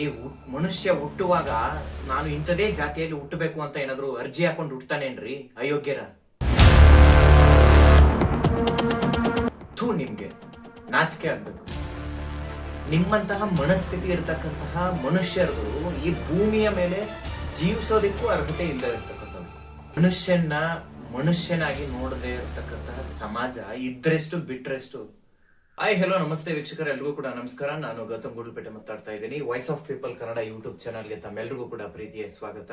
ಈ ಮನುಷ್ಯ ಹುಟ್ಟುವಾಗ ನಾನು ಇಂಥದೇ ಜಾತಿಯಲ್ಲಿ ಹುಟ್ಟಬೇಕು ಅಂತ ಏನಾದ್ರು ಅರ್ಜಿ ಹಾಕೊಂಡು ಹುಟ್ಟತಾನೇನ್ರಿ ಅಯೋಗ್ಯರ? ನಿಮ್ಗೆ ನಾಚಿಕೆ ಆಗ್ಬೇಕು. ನಿಮ್ಮಂತಹ ಮನಸ್ಥಿತಿ ಇರತಕ್ಕಂತಹ ಮನುಷ್ಯರುಗಳು ಈ ಭೂಮಿಯ ಮೇಲೆ ಜೀವಿಸೋದಕ್ಕೂ ಅರ್ಹತೆ ಇಲ್ಲದೆ ಇರ್ತಕ್ಕಂಥವ್ರು. ಮನುಷ್ಯನಾಗಿ ನೋಡದೆ ಇರತಕ್ಕಂತಹ ಸಮಾಜ ಇದ್ರೆಷ್ಟು ಬಿಟ್ರೆಷ್ಟು. ಹೆಲೋ ನಮಸ್ತೆ ವೀಕ್ಷಕರ, ಎಲ್ರಿಗೂ ಕೂಡ ನಮಸ್ಕಾರ. ನಾನು ಗೌತಮ್ ಗುಡ್ಲಪೇಟೆ ಮಾತಾಡ್ತಾ ಇದ್ದೀನಿ. Voice of people Kannada YouTube ಚಾನಲ್ಗೆ ತಮ್ಮೆಲ್ರಿಗೂ ಕೂಡ ಪ್ರೀತಿಯ ಸ್ವಾಗತ.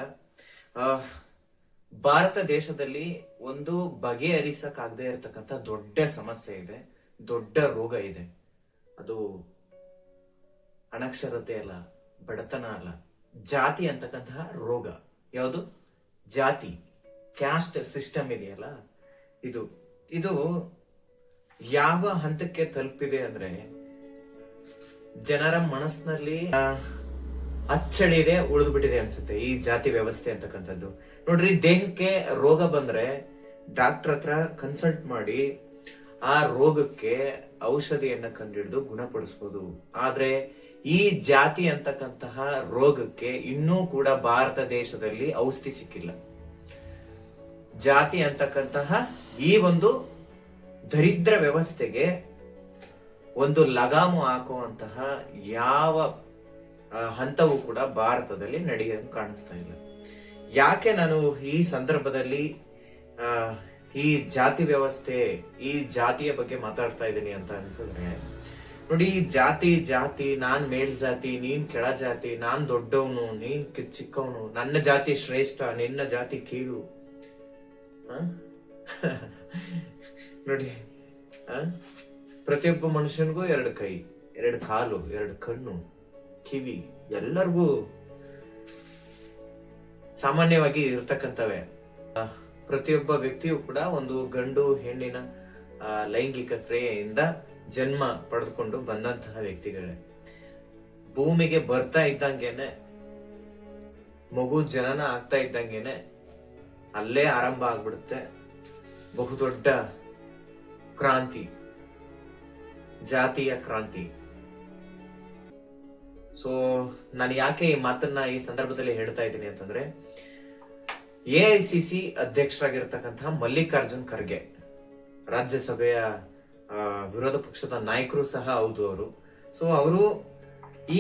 ಭಾರತ ದೇಶದಲ್ಲಿ ಒಂದು ಬಗೆಹರಿಸಕ್ಕಾಗದೇ ಇರತಕ್ಕಂಥ ದೊಡ್ಡ ಸಮಸ್ಯೆ ಇದೆ, ದೊಡ್ಡ ರೋಗ ಇದೆ. ಅದು ಅನಕ್ಷರತೆ ಅಲ್ಲ, ಬಡತನ ಅಲ್ಲ, ಜಾತಿ ಅಂತಕ್ಕಂತಹ ರೋಗ. ಯಾವುದು? ಜಾತಿ, ಕ್ಯಾಸ್ಟ್ ಸಿಸ್ಟಮ್ ಇದೆಯಲ್ಲ, ಇದು ಯಾವ ಹಂತಕ್ಕೆ ತಲುಪಿದೆ ಅಂದ್ರೆ ಜನರ ಮನಸ್ಸಿನಲ್ಲಿ ಅಚ್ಚಳಿದೆ ಉಳಿದು ಬಿಟ್ಟಿದೆ ಅನ್ಸುತ್ತೆ ಈ ಜಾತಿ ವ್ಯವಸ್ಥೆ ಅಂತಕ್ಕಂಥದ್ದು. ನೋಡ್ರಿ, ದೇಹಕ್ಕೆ ರೋಗ ಬಂದ್ರೆ ಡಾಕ್ಟರ್ ಹತ್ರ ಕನ್ಸಲ್ಟ್ ಮಾಡಿ ಆ ರೋಗಕ್ಕೆ ಔಷಧಿಯನ್ನ ಕಂಡುಹಿಡಿದು ಗುಣಪಡಿಸಬಹುದು. ಆದ್ರೆ ಈ ಜಾತಿ ಅಂತಕ್ಕಂತಹ ರೋಗಕ್ಕೆ ಇನ್ನೂ ಕೂಡ ಭಾರತ ದೇಶದಲ್ಲಿ ಔಷಧಿ ಸಿಕ್ಕಿಲ್ಲ. ಜಾತಿ ಅಂತಕ್ಕಂತಹ ಈ ಒಂದು ದರಿದ್ರ ವ್ಯವಸ್ಥೆಗೆ ಒಂದು ಲಗಾಮು ಹಾಕುವಂತಹ ಯಾವ ಹಂತವೂ ಕೂಡ ಭಾರತದಲ್ಲಿ ನಡೆಯೋದು ಕಾಣಿಸ್ತಾ ಇಲ್ಲ. ಯಾಕೆ ನಾನು ಈ ಸಂದರ್ಭದಲ್ಲಿ ಈ ಜಾತಿ ವ್ಯವಸ್ಥೆ, ಈ ಜಾತಿಯ ಬಗ್ಗೆ ಮಾತಾಡ್ತಾ ಇದ್ದೀನಿ ಅಂತ ಅನ್ಸಿದ್ರೆ, ನೋಡಿ, ಈ ಜಾತಿ ನಾನ್ ಮೇಲ್ ಜಾತಿ, ನೀನ್ ಕೆಳ ಜಾತಿ, ನಾನ್ ದೊಡ್ಡವನು, ನೀನ್ ಚಿಕ್ಕವನು, ನನ್ನ ಜಾತಿ ಶ್ರೇಷ್ಠ, ನಿನ್ನ ಜಾತಿ ಕೀಳು. ನೋಡಿ, ಪ್ರತಿಯೊಬ್ಬ ಮನುಷ್ಯನಿಗೂ 2 ಕೈ, 2 ಕಾಲು, 2 ಕಣ್ಣು, ಕಿವಿ, ಎಲ್ಲರಿಗೂ ಸಾಮಾನ್ಯವಾಗಿ ಇರ್ತಕ್ಕಂಥವೇ. ಪ್ರತಿಯೊಬ್ಬ ವ್ಯಕ್ತಿಯು ಕೂಡ ಒಂದು ಗಂಡು ಹೆಣ್ಣಿನ ಲೈಂಗಿಕ ಕ್ರಿಯೆಯಿಂದ ಜನ್ಮ ಪಡೆದುಕೊಂಡು ಬಂದಂತಹ ವ್ಯಕ್ತಿಗಳೇ. ಭೂಮಿಗೆ ಬರ್ತಾ ಇದ್ದಂಗೆನೆ, ಮಗು ಜನನ ಆಗ್ತಾ ಇದ್ದಂಗೆನೆ ಅಲ್ಲೇ ಆರಂಭ ಆಗ್ಬಿಡುತ್ತೆ ಬಹುದೊಡ್ಡ ಕ್ರಾಂತಿ, ಜಾತಿಯ ಕ್ರಾಂತಿ. ಸೊ ನಾನು ಯಾಕೆ ಈ ಮಾತನ್ನ ಈ ಸಂದರ್ಭದಲ್ಲಿ ಹೇಳ್ತಾ ಇದ್ದೀನಿ ಅಂತಂದ್ರೆ, AICC ಅಧ್ಯಕ್ಷರಾಗಿರ್ತಕ್ಕಂತಹ ಮಲ್ಲಿಕಾರ್ಜುನ್ ಖರ್ಗೆ, ರಾಜ್ಯಸಭೆಯ ವಿರೋಧ ಪಕ್ಷದ ನಾಯಕರು ಸಹ ಹೌದು ಅವರು. ಸೊ ಅವರು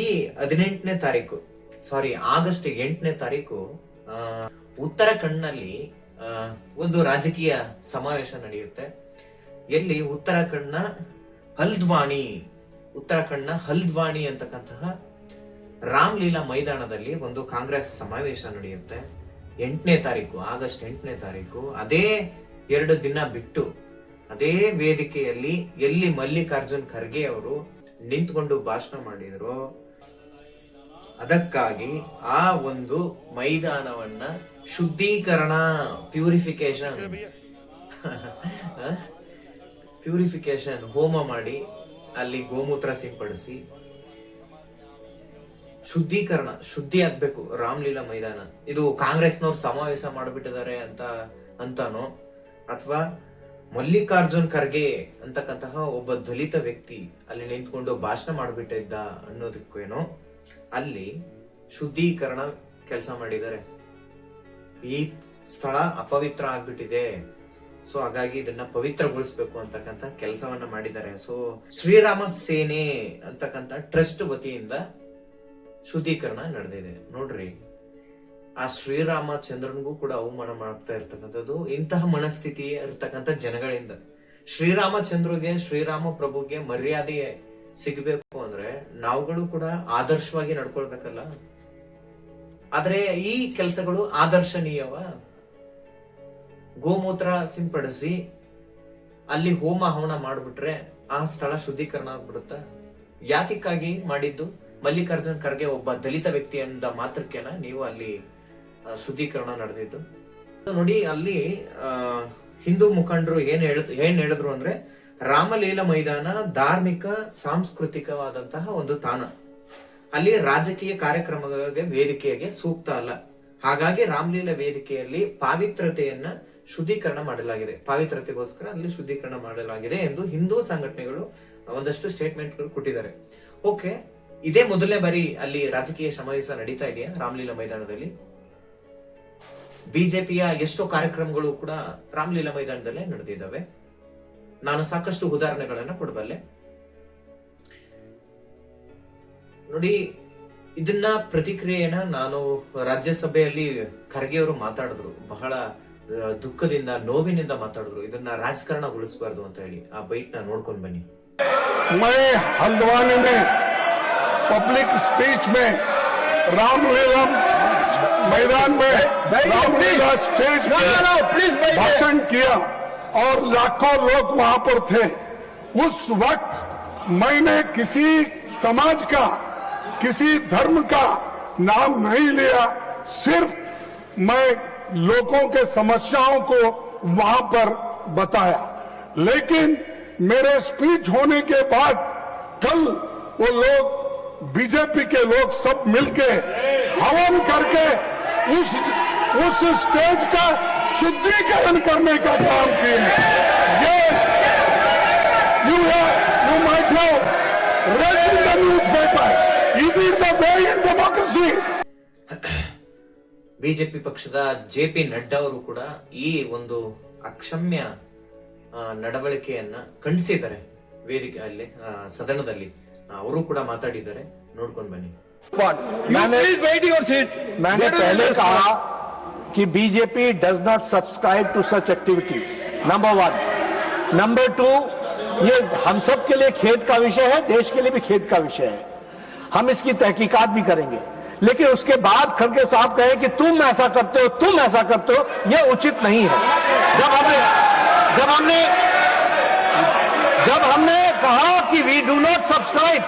ಈ 18ನೇ ತಾರೀಕು, ಆಗಸ್ಟ್ 8ನೇ ತಾರೀಕು ಉತ್ತರಾಖಂಡ್ನಲ್ಲಿ ಒಂದು ರಾಜಕೀಯ ಸಮಾವೇಶ ನಡೆಯುತ್ತೆ. ಎಲ್ಲಿ? ಉತ್ತರಾಖಂಡ್ನ ಹಲ್ದ್ವಾನಿ ಅಂತಕ್ಕಂತಹ ರಾಮ್ಲೀಲಾ ಮೈದಾನದಲ್ಲಿ ಒಂದು ಕಾಂಗ್ರೆಸ್ ಸಮಾವೇಶ ನಡೆಯುತ್ತೆ 8ನೇ ತಾರೀಕು, ಆಗಸ್ಟ್ 8ನೇ ತಾರೀಕು. ಅದೇ 2 ದಿನ ಬಿಟ್ಟು ಅದೇ ವೇದಿಕೆಯಲ್ಲಿ ಎಲ್ಲಿ ಮಲ್ಲಿಕಾರ್ಜುನ್ ಖರ್ಗೆ ಅವರು ನಿಂತ್ಕೊಂಡು ಭಾಷಣ ಮಾಡಿದ್ರು, ಅದಕ್ಕಾಗಿ ಆ ಒಂದು ಮೈದಾನವನ್ನ ಶುದ್ಧೀಕರಣ, ಪ್ಯೂರಿಫಿಕೇಶನ್ ಹೋಮ ಮಾಡಿ ಅಲ್ಲಿ ಗೋಮೂತ್ರ ಸಿಂಪಡಿಸಿ ಶುದ್ಧಿ ಆಗ್ಬೇಕು ರಾಮ್ಲೀಲಾ ಮೈದಾನ. ಇದು ಕಾಂಗ್ರೆಸ್ನವ್ರು ಸಮಾವೇಶ ಮಾಡಿಬಿಟ್ಟಿದ್ದಾರೆ ಅಂತಾನೋ, ಅಥವಾ ಮಲ್ಲಿಕಾರ್ಜುನ್ ಖರ್ಗೆ ಅಂತಕ್ಕಂತಹ ಒಬ್ಬ ದಲಿತ ವ್ಯಕ್ತಿ ಅಲ್ಲಿ ನಿಂತ್ಕೊಂಡು ಭಾಷಣ ಮಾಡ್ಬಿಟ್ಟಿದ್ದ ಅನ್ನೋದಕ್ಕೇನೋ ಅಲ್ಲಿ ಶುದ್ಧೀಕರಣ ಕೆಲಸ ಮಾಡಿದ್ದಾರೆ. ಈ ಸ್ಥಳ ಅಪವಿತ್ರ ಆಗ್ಬಿಟ್ಟಿದೆ, ಸೊ ಹಾಗಾಗಿ ಇದನ್ನ ಪವಿತ್ರಗೊಳಿಸ್ಬೇಕು ಅಂತಕ್ಕಂಥ ಕೆಲಸವನ್ನ ಮಾಡಿದ್ದಾರೆ. ಸೊ ಶ್ರೀರಾಮ ಸೇನೆ ಅಂತಕ್ಕಂಥ ಟ್ರಸ್ಟ್ ವತಿಯಿಂದ ಶುದ್ಧೀಕರಣ ನಡೆದಿದೆ. ನೋಡ್ರಿ, ಆ ಶ್ರೀರಾಮಚಂದ್ರನಿಗೂ ಕೂಡ ಅವಮಾನ ಮಾಡ್ತಾ ಇರ್ತಕ್ಕಂಥದ್ದು ಇಂತಹ ಮನಸ್ಥಿತಿ ಇರ್ತಕ್ಕಂಥ ಜನಗಳಿಂದ. ಶ್ರೀರಾಮ ಪ್ರಭುಗೆ ಮರ್ಯಾದೆ ಸಿಗಬೇಕು ಅಂದ್ರೆ ನಾವುಗಳು ಕೂಡ ಆದರ್ಶವಾಗಿ ನಡ್ಕೊಳ್ಬೇಕಲ್ಲ. ಆದ್ರೆ ಈ ಕೆಲಸಗಳು ಆದರ್ಶನೀಯವ? ಗೋಮೂತ್ರ ಸಿಂಪಡಿಸಿ ಅಲ್ಲಿ ಹೋಮ ಹವನ ಮಾಡ್ಬಿಟ್ರೆ ಆ ಸ್ಥಳ ಶುದ್ಧೀಕರಣ ಆಗ್ಬಿಡುತ್ತ? ಯಾತಿಕ್ಕಾಗಿ ಮಾಡಿದ್ದು? ಮಲ್ಲಿಕಾರ್ಜುನ್ ಖರ್ಗೆ ಒಬ್ಬ ದಲಿತ ವ್ಯಕ್ತಿ ಅಂದ ಮಾತ್ರಕ್ಕೆನ ನೀವು ಅಲ್ಲಿ ಶುದ್ಧೀಕರಣ ನಡೆದಿದ್ದು? ನೋಡಿ, ಅಲ್ಲಿ ಹಿಂದೂ ಮುಖಂಡರು ಏನ್ ಹೇಳಿದ್ರು ಅಂದ್ರೆ, ರಾಮಲೀಲಾ ಮೈದಾನ ಧಾರ್ಮಿಕ ಸಾಂಸ್ಕೃತಿಕವಾದಂತಹ ಒಂದು ತಾಣ, ಅಲ್ಲಿ ರಾಜಕೀಯ ಕಾರ್ಯಕ್ರಮಗಳಿಗೆ ವೇದಿಕೆಗೆ ಸೂಕ್ತ ಅಲ್ಲ. ಹಾಗಾಗಿ ರಾಮಲೀಲಾ ವೇದಿಕೆಯಲ್ಲಿ ಪಾವಿತ್ರತೆಯನ್ನ ಶುದ್ಧೀಕರಣ ಮಾಡಲಾಗಿದೆ, ಪಾವಿತ್ರತೆಗೋಸ್ಕರ ಅಲ್ಲಿ ಶುದ್ಧೀಕರಣ ಮಾಡಲಾಗಿದೆ ಎಂದು ಹಿಂದೂ ಸಂಘಟನೆಗಳು ಒಂದಷ್ಟು ಸ್ಟೇಟ್ಮೆಂಟ್ಗಳು ಕೊಟ್ಟಿದ್ದಾರೆ. ಓಕೆ, ಇದೇ ಮೊದಲನೇ ಬಾರಿ ಅಲ್ಲಿ ರಾಜಕೀಯ ಸಮಾವೇಶ ನಡೀತಾ ಇದೆಯಾ ರಾಮಲೀಲಾ ಮೈದಾನದಲ್ಲಿ? ಬಿಜೆಪಿಯ ಎಷ್ಟೋ ಕಾರ್ಯಕ್ರಮಗಳು ಕೂಡ ರಾಮಲೀಲಾ ಮೈದಾನದಲ್ಲೇ ನಡೆದಿದ್ದಾವೆ. ನಾನು ಸಾಕಷ್ಟು ಉದಾಹರಣೆಗಳನ್ನ ಕೊಡಬಲ್ಲೆ. ನೋಡಿ, ಇದನ್ನ ಪ್ರತಿಕ್ರಿಯೆನ ನಾನು ರಾಜ್ಯಸಭೆಯಲ್ಲಿ ಖರ್ಗೆ ಅವರು ಮಾತಾಡಿದ್ರು, ಬಹಳ ದುಃಖದಿಂದ ನೋವಿನಿಂದ ಮಾತಾಡಿದ್ರು, ಇದನ್ನ ರಾಜಕಾರಣಗೊಳಿಸಬಾರ್ದು ಅಂತ ಹೇಳಿ. ಆ ಬೈಟ್ ನ ನೋಡ್ಕೊಂಡ್ ಬನ್ನಿ. मैं हल्द्वानी में पब्लिक स्पीच में रामलीला मैदान में रामलीला स्टेज पे भाषण किया और लाखों लोग वहां पर थे। उस वक्त मैंने किसी समाज का, किसी धर्म का नाम नहीं लिया, सिर्फ मैं लोगों के समस्याओं को वहां पर बताया। लेकिन मेरे स्पीच होने के बाद कल वो लोग, बीजेपी के लोग सब मिलके हवन करके उस स्टेज का शुद्धिकरण करने का काम किए। ये you might have read in the newspaper. Is it the way in democracy? BJP ಪಕ್ಷದ ಜೆ.ಪಿ. ನಡ್ಡಾ ಅವರು ಕೂಡ ಈ ಒಂದು ಅಕ್ಷಮ್ಯ ನಡವಳಿಕೆಯನ್ನ ಖಂಡಿಸಿದ್ದಾರೆ. ವೇದಿಕೆ ಅಲ್ಲಿ ಸದನದಲ್ಲಿ ಅವರು ಕೂಡ ಮಾತಾಡಿದ್ದಾರೆ, ನೋಡ್ಕೊಂಡು ಬನ್ನಿ. मैंने पहले कहा कि BJP does not subscribe to such activities, number 1। Number 2, ये हम सब के लिए खेद का विषय है, देश के लिए भी खेद का विषय है। हम इसकी तहकीकात भी करेंगे। लेकिन उसके बाद खड़गे साहब कहे कि तुम ऐसा करते हो, तुम ऐसा करते हो, ये उचित नहीं है। जब हमने कहा कि we do not subscribe,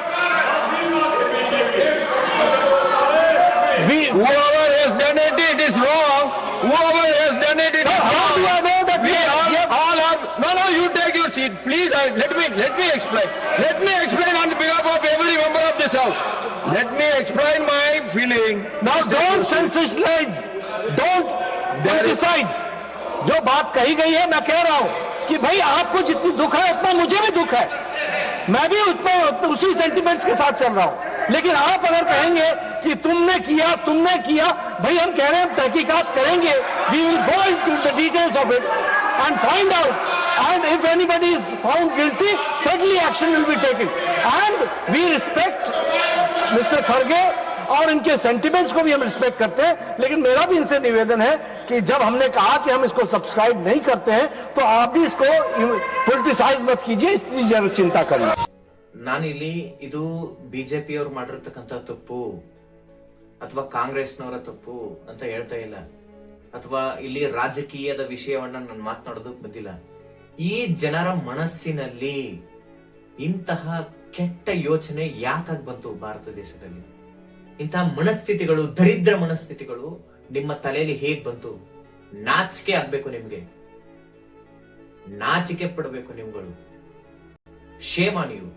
whoever has done it, it is wrong. Whoever has done it, it is wrong. How do I know that we all have? No, you take your seat, please. Let me explain. Let me explain on behalf of every member of this house. Let me explain my feeling. Now, don't sensationalize, don't criticize. जो बात कही गई है, मैं कह रहा हूं कि भाई आपको जितनी दुख है उतना मुझे भी दुख है, मैं भी उसी सेंटिमेंट्स के साथ चल रहा हूं। लेकिन आप अगर कहेंगे कि तुमने किया, भाई हम कह रहे हैं तहकीकात करेंगे, we will go into the details of it and find out, and if anybody is found guilty, certainly action will be taken. And we respect mister खड़गे और इनके सेंटिमेंट्स को भी हम रिस्पेक्ट करते हैं। लेकिन मेरा भी इनसे निवेदन है कि जब हमने कहा कि हम इसको सब्सक्राइब नहीं करते हैं, तो आप भी इसको पॉलिटिसाइज मत कीजिए, इसकी जरूर चिंता करिए। ನಾನಿಲ್ಲಿ ಇದು ಬಿಜೆಪಿ ಅವ್ರು ಮಾಡಿರ್ತಕ್ಕಂಥ ತಪ್ಪು ಅಥವಾ ಕಾಂಗ್ರೆಸ್ನವರ ತಪ್ಪು ಅಂತ ಹೇಳ್ತಾ ಇಲ್ಲ, ಅಥವಾ ಇಲ್ಲಿ ರಾಜಕೀಯದ ವಿಷಯವನ್ನ ನಾನು ಮಾತನಾಡೋದಕ್ಕೆ ಬಂದಿಲ್ಲ. ಈ ಜನರ ಮನಸ್ಸಿನಲ್ಲಿ ಇಂತಹ ಕೆಟ್ಟ ಯೋಚನೆ ಯಾಕಾಗಿ ಬಂತು ಭಾರತ ದೇಶದಲ್ಲಿ? ಇಂತಹ ಮನಸ್ಥಿತಿಗಳು, ದರಿದ್ರ ಮನಸ್ಥಿತಿಗಳು ನಿಮ್ಮ ತಲೆಯಲ್ಲಿ ಹೇಗ್ ಬಂತು? ನಾಚಿಕೆ ಆಗ್ಬೇಕು ನಿಮ್ಗೆ, ನಾಚಿಕೆ ಪಡಬೇಕು ನಿಮ್ಗಳು. Shame on you.